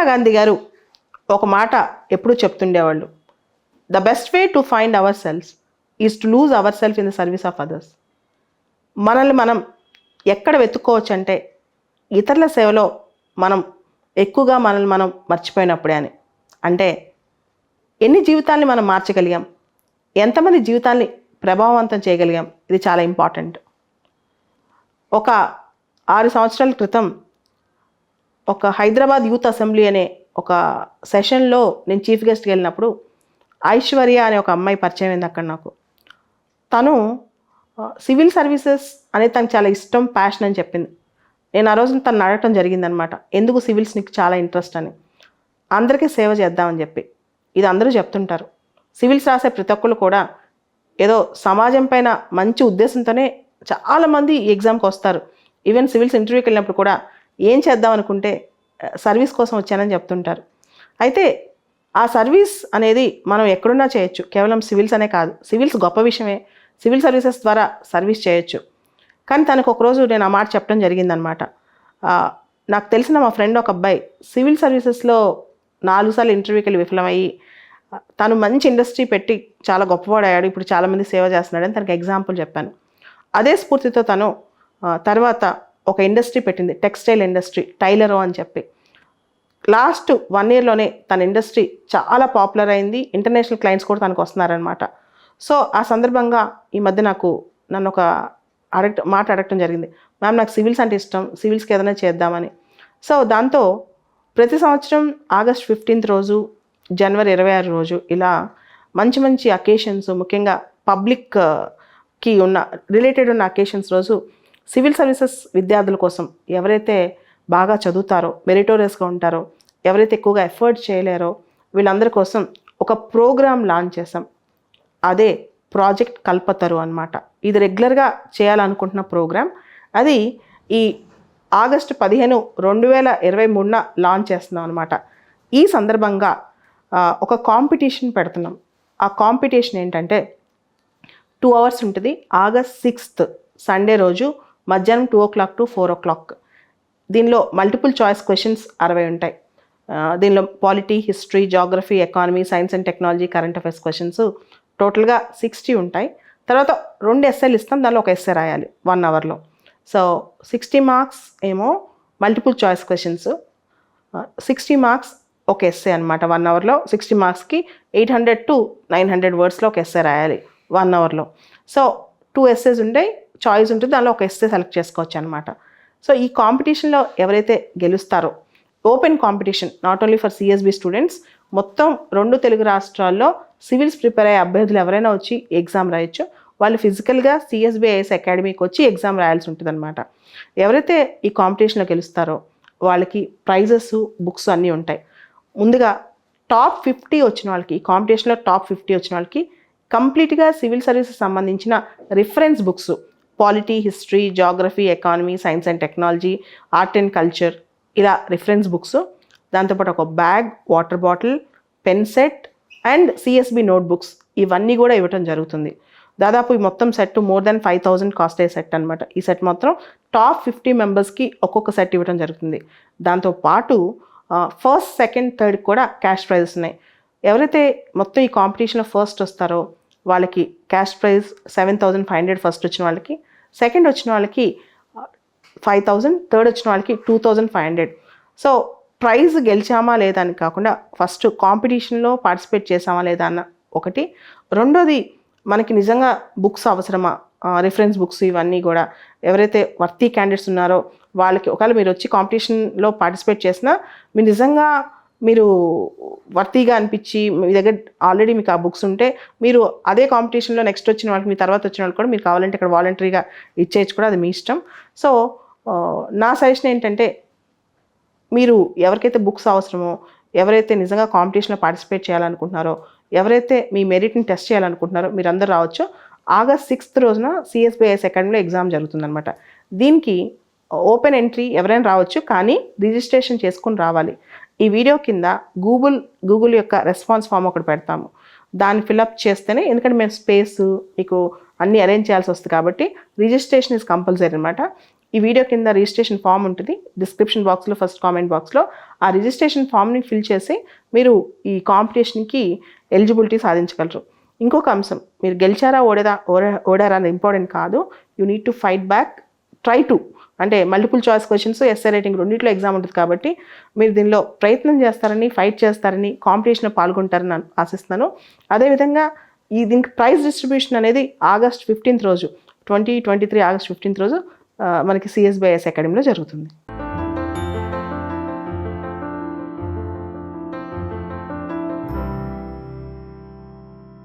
గాంధీ గారు ఒక మాట ఎప్పుడు చెప్తుండేవాళ్ళు, the best way to find our selves is to lose our self in the service of others. మనల్ని మనం ఎక్కడ వెతుక్కోవచ్చు అంటే ఇతరుల సేవలో మనం ఎక్కువగా మనల్ని మనం మర్చిపోయినప్పుడే అని. అంటే ఎన్ని జీవితాల్ని మనం మార్చగలిగాం, ఎంతమంది జీవితాల్ని ప్రభావవంతం చేయగలిగాం, ఇది చాలా ఇంపార్టెంట్. ఒక 6 సంవత్సరాల క్రితం ఒక హైదరాబాద్ యూత్ అసెంబ్లీ అనే ఒక సెషన్లో నేను చీఫ్ గెస్ట్కి వెళ్ళినప్పుడు ఐశ్వర్య అనే ఒక అమ్మాయి పరిచయం అయింది అక్కడ నాకు. తను సివిల్ సర్వీసెస్ అనేది తనకు చాలా ఇష్టం, ప్యాషన్ అని చెప్పింది. నేను ఆ రోజున తను అడగటం జరిగిందనమాట, ఎందుకు సివిల్స్ నీకు చాలా ఇంట్రెస్ట్ అని. అందరికీ సేవ చేద్దామని చెప్పి. ఇది అందరూ చెప్తుంటారు. సివిల్స్ రాసే ప్రతి ఒక్కళ్ళు కూడా ఏదో సమాజం పైన మంచి ఉద్దేశంతోనే చాలామంది ఈ ఎగ్జామ్కి వస్తారు. ఈవెన్ సివిల్స్ ఇంటర్వ్యూకి వెళ్ళినప్పుడు కూడా ఏం చేద్దాం అనుకుంటే సర్వీస్ కోసం వచ్చానని చెప్తుంటారు. అయితే ఆ సర్వీస్ అనేది మనం ఎక్కడున్నా చేయొచ్చు, కేవలం సివిల్స్ అనే కాదు. సివిల్స్ గొప్ప విషయమే, సివిల్ సర్వీసెస్ ద్వారా సర్వీస్ చేయొచ్చు. కానీ తనకు ఒకరోజు నేను ఆ మాట చెప్పడం జరిగిందనమాట. నాకు తెలిసిన మా ఫ్రెండ్ ఒక అబ్బాయి సివిల్ సర్వీసెస్లో 4 సార్లు ఇంటర్వ్యూకి వెళ్ళి విఫలమయ్యి తను మంచి ఇండస్ట్రీ పెట్టి చాలా గొప్పవాడయ్యాడు, ఇప్పుడు చాలామంది సేవ చేస్తున్నాడని తనకు ఎగ్జాంపుల్ చెప్పాను. అదే స్ఫూర్తితో తను తర్వాత ఒక ఇండస్ట్రీ పెట్టింది, టెక్స్టైల్ ఇండస్ట్రీ, టైలరో అని చెప్పి. లాస్ట్ 1 ఇయర్లోనే తన ఇండస్ట్రీ చాలా పాపులర్ అయింది, ఇంటర్నేషనల్ క్లయింట్స్ కూడా తనకు వస్తున్నారనమాట. సో ఆ సందర్భంగా ఈ మధ్య నన్ను ఒక మాట అడగటం జరిగింది, మ్యామ్ నాకు సివిల్స్ అంటే ఇష్టం, సివిల్స్కి ఏదైనా చేద్దామని. సో దాంతో ప్రతి సంవత్సరం ఆగస్ట్ 15th రోజు, జనవరి 26 రోజు ఇలా మంచి మంచి అకేషన్స్, ముఖ్యంగా పబ్లిక్కి రిలేటెడ్ ఉన్న అకేషన్స్ రోజు సివిల్ సర్వీసెస్ విద్యార్థుల కోసం, ఎవరైతే బాగా చదువుతారో, మెరిటోరియస్గా ఉంటారో, ఎవరైతే ఎక్కువగా ఎఫర్ట్ చేయలేరో వీళ్ళందరి కోసం ఒక ప్రోగ్రామ్ లాంచ్ చేసాం. అదే ప్రాజెక్ట్ కల్పతరు అనమాట. ఇది రెగ్యులర్గా చేయాలనుకుంటున్న ప్రోగ్రామ్. అది ఈ ఆగస్టు 15, 2023 లాంచ్ చేస్తున్నాం అనమాట. ఈ సందర్భంగా ఒక కాంపిటీషన్ పెడుతున్నాం. ఆ కాంపిటీషన్ ఏంటంటే 2 hours ఉంటుంది. ఆగస్ట్ 6th సండే రోజు మధ్యాహ్నం 2 o'clock to 4 o'clock. దీనిలో మల్టిపుల్ చాయిస్ క్వశ్చన్స్ 60 ఉంటాయి. దీనిలో polity, history, geography, economy, science and technology, current affairs questions టోటల్గా 60 ఉంటాయి. తర్వాత 2 ఎస్సేలు ఇస్తాం, దానిలో ఒక ఎస్సే రాయాలి 1 hourలో. సో 60 marks ఏమో మల్టిపుల్ చాయిస్ క్వశ్చన్స్, 60 marks ఒక ఎస్సే అనమాట. 1 hourలో 60 marksకి 800 to 900 wordsలో ఒక ఎస్సే రాయాలి 1 hourలో. సో 2 essays ఉంటాయి, చాయిస్ ఉంటుంది, దానిలో ఒక ఎస్సే సెలెక్ట్ చేసుకోవచ్చు అనమాట. సో ఈ కాంపిటీషన్లో ఎవరైతే గెలుస్తారో, open competition, not only for CSB students, మొత్తం 2 తెలుగు రాష్ట్రాల్లో సివిల్స్ ప్రిపేర్ అయ్యే అభ్యర్థులు ఎవరైనా వచ్చి ఎగ్జామ్ రాయొచ్చు. వాళ్ళు ఫిజికల్గా సిఎస్బిఐఎస్ అకాడమీకి వచ్చి ఎగ్జామ్ రాయాల్సి ఉంటుంది అనమాట. ఎవరైతే ఈ కాంపిటీషన్లో గెలుస్తారో వాళ్ళకి ప్రైజెస్, బుక్స్ అన్నీ ఉంటాయి. ముందుగా టాప్ 50 వచ్చిన వాళ్ళకి, ఈ కాంపిటీషన్లో టాప్ 50 వచ్చిన వాళ్ళకి కంప్లీట్గా సివిల్ సర్వీసెస్ సంబంధించిన reference books, polity, history, geography, economy, science and technology, art and culture, ఇలా రిఫరెన్స్ బుక్స్, దాంతోపాటు ఒక bag, water bottle, pen set and CSB notebooks, ఇవన్నీ కూడా ఇవ్వటం జరుగుతుంది. దాదాపు ఈ మొత్తం సెట్ మోర్ దెన్ 5,000 కాస్ట్ అయ్యే సెట్ అనమాట. ఈ సెట్ మొత్తం టాప్ 50 మెంబర్స్కి ఒక్కొక్క సెట్ ఇవ్వడం జరుగుతుంది. దాంతోపాటు ఫస్ట్, సెకండ్, థర్డ్ కూడా క్యాష్ ప్రైజెస్ ఉన్నాయి. ఎవరైతే మొత్తం ఈ కాంపిటీషన్లో ఫస్ట్ వస్తారో వాళ్ళకి క్యాష్ ప్రైజ్ 7,500 ఫస్ట్ వచ్చిన వాళ్ళకి, సెకండ్ వచ్చిన వాళ్ళకి 5,000, థర్డ్ వచ్చిన వాళ్ళకి 2,500. సో ప్రైజ్ గెలిచామా లేదా అని కాకుండా ఫస్ట్ కాంపిటీషన్లో పార్టిసిపేట్ చేసామా లేదా అన్న ఒకటి. రెండోది మనకి నిజంగా బుక్స్ అవసరమా, రిఫరెన్స్ బుక్స్ ఇవన్నీ కూడా ఎవరైతే వర్తీ క్యాండిడేట్స్ ఉన్నారో వాళ్ళకి, ఒకవేళ మీరు వచ్చి కాంపిటీషన్లో పార్టిసిపేట్ చేసినా మీరు నిజంగా మీరు వర్తీగా అనిపించి మీ దగ్గర ఆల్రెడీ మీకు ఆ బుక్స్ ఉంటే మీరు అదే కాంపిటీషన్లో నెక్స్ట్ వచ్చిన వాళ్ళకి, మీ తర్వాత వచ్చిన వాళ్ళకి కూడా మీరు కావాలంటే ఇక్కడ వాలంటరీగా ఇచ్చేయచ్చు కూడా, అది మీ ఇష్టం. సో నా సజెషన్ ఏంటంటే మీరు ఎవరికైతే బుక్స్ అవసరమో, ఎవరైతే నిజంగా కాంపిటీషన్లో పార్టిసిపేట్ చేయాలనుకుంటున్నారో, ఎవరైతే మీ మెరిట్ని టెస్ట్ చేయాలనుకుంటున్నారో మీరు అందరూ రావచ్చు. ఆగస్ట్ 6th రోజున సిఎస్బిఐఎస్ అకాడమీలో ఎగ్జామ్ జరుగుతుందన్నమాట. దీనికి ఓపెన్ ఎంట్రీ ఎవరైనా రావచ్చు, కానీ రిజిస్ట్రేషన్ చేసుకుని రావాలి. ఈ వీడియో కింద గూగుల్ యొక్క రెస్పాన్స్ ఫామ్ ఒకటి పెడతాము, దాన్ని ఫిల్అప్ చేస్తేనే, ఎందుకంటే మేము స్పేస్ మీకు అన్నీ అరేంజ్ చేయాల్సి వస్తుంది కాబట్టి రిజిస్ట్రేషన్ ఇస్ కంపల్సరీ అనమాట. ఈ వీడియో కింద రిజిస్ట్రేషన్ ఫామ్ ఉంటుంది, డిస్క్రిప్షన్ బాక్స్లో ఫస్ట్ కామెంట్ బాక్స్లో ఆ రిజిస్ట్రేషన్ ఫామ్ని ఫిల్ చేసి మీరు ఈ కాంపిటీషన్కి ఎలిజిబిలిటీ సాధించగలరు. ఇంకొక అంశం, మీరు గెలిచారా ఓడారా అనేది ఇంపార్టెంట్ కాదు. You need to fight back, try to, అంటే multiple choice questions, SA writing రెండింటిలో ఎగ్జామ్ ఉంటుంది కాబట్టి మీరు దీనిలో ప్రయత్నం చేస్తారని, ఫైట్ చేస్తారని, కాంపిటీషన్లో పాల్గొంటారని ఆశిస్తున్నాను. అదేవిధంగా దీనికి ప్రైజ్ డిస్ట్రిబ్యూషన్ అనేది ఆగస్ట్ 15th రోజు, 2023 ఆగస్ట్ 15th రోజు మనకి సిఎస్బిఐఎస్ అకాడమీలో జరుగుతుంది.